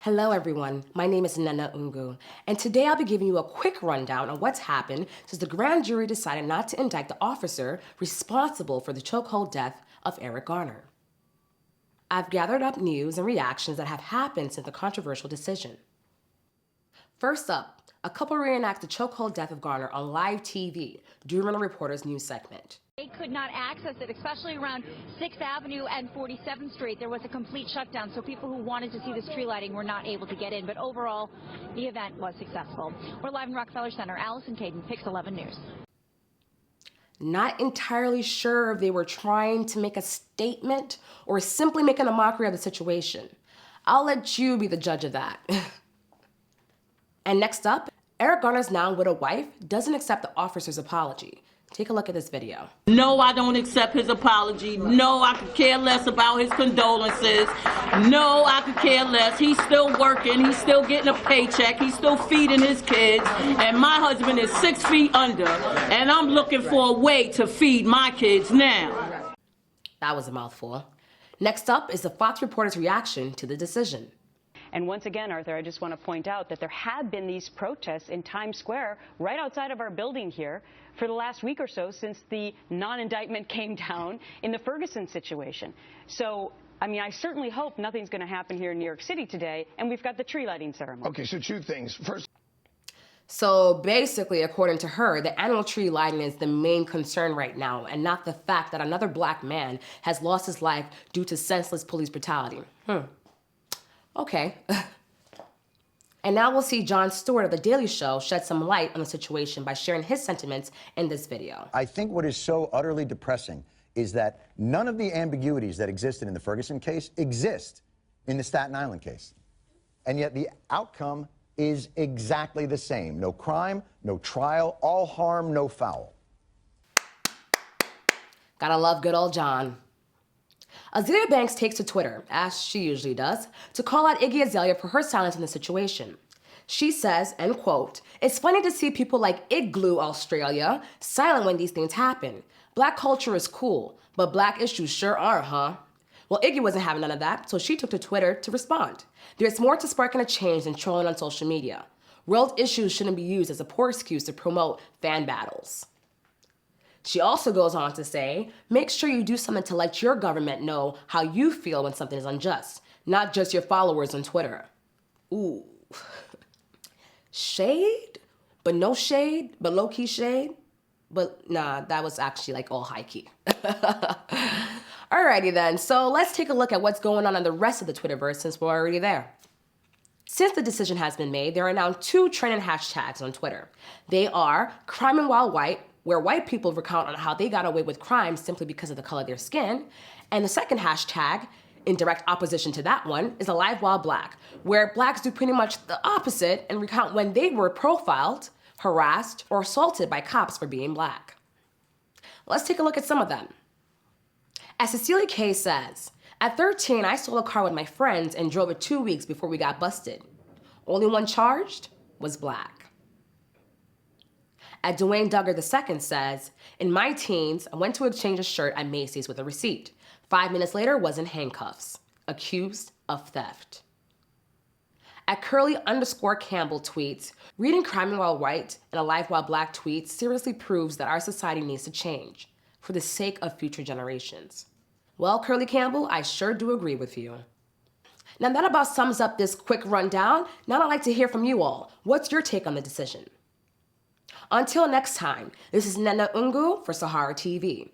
Hello everyone, my name is Nnenna Ngwu, and today I'll be giving you a quick rundown on what's happened since the grand jury decided not to indict the officer responsible for the chokehold death of Eric Garner. I've gathered up news and reactions that have happened since the controversial decision. First up, a couple reenact the chokehold death of Garner on live TV during a reporter's news segment. They could not access it, especially around 6th Avenue and 47th Street. There was a complete shutdown, so people who wanted to see this tree lighting were not able to get in. But overall, the event was successful. We're live in Rockefeller Center. Allison Caden, Pix 11 News. Not entirely sure if they were trying to make a statement or simply making a mockery of the situation. I'll let you be the judge of that. And next up, Eric Garner's now widowed wife doesn't accept the officer's apology. Take a look at this video. No, I don't accept his apology. No, I could care less about his condolences. No, I could care less. He's still working. He's still getting a paycheck. He's still feeding his kids. And my husband is 6 feet under. And I'm looking for a way to feed my kids now. That was a mouthful. Next up is the Fox reporter's reaction to the decision. And once again, Arthur, I just want to point out that there have been these protests in Times Square right outside of our building here for the last week or so since the non-indictment came down in the Ferguson situation. So, I mean, I certainly hope nothing's going to happen here in New York City today, and we've got the tree lighting ceremony. Okay, so two things. First. So basically, according to her, the annual tree lighting is the main concern right now, and not the fact that another black man has lost his life due to senseless police brutality. Okay. And now we'll see Jon Stewart of The Daily Show shed some light on the situation by sharing his sentiments in this video. I think what is so utterly depressing is that none of the ambiguities that existed in the Ferguson case exist in the Staten Island case. And yet the outcome is exactly the same. No crime, no trial, all harm, no foul. Gotta love good old Jon. Azealia Banks takes to Twitter, as she usually does, to call out Iggy Azalea for her silence in the situation. She says, and quote, "It's funny to see people like Igloo Australia silent when these things happen. Black culture is cool, but black issues sure are, huh?" Well, Iggy wasn't having none of that, so she took to Twitter to respond. There's more to sparking a change than trolling on social media. World issues shouldn't be used as a poor excuse to promote fan battles. She also goes on to say, make sure you do something to let your government know how you feel when something is unjust, not just your followers on Twitter. Ooh. Shade? But no shade? But low-key shade? But nah, that was actually like all high-key. Alrighty then, so let's take a look at what's going on the rest of the Twitterverse since we're already there. Since the decision has been made, there are now 2 trending hashtags on Twitter. They are Criming While White, where white people recount on how they got away with crime simply because of the color of their skin. And the second hashtag, in direct opposition to that one, is Alive While Black, where blacks do pretty much the opposite and recount when they were profiled, harassed, or assaulted by cops for being black. Let's take a look at some of them. As Cecilia K says, at 13, I stole a car with my friends and drove it 2 weeks before we got busted. Only one charged was black. At Dwayne Duggar II says, in my teens, I went to exchange a shirt at Macy's with a receipt. 5 minutes later, was in handcuffs, accused of theft. At Curly_Campbell tweets, reading Criming While White and Alive While Black tweets seriously proves that our society needs to change for the sake of future generations. Well, Curly Campbell, I sure do agree with you. Now that about sums up this quick rundown. Now I'd like to hear from you all. What's your take on the decision? Until next time, this is Nnenna Ngwu for SaharaTV.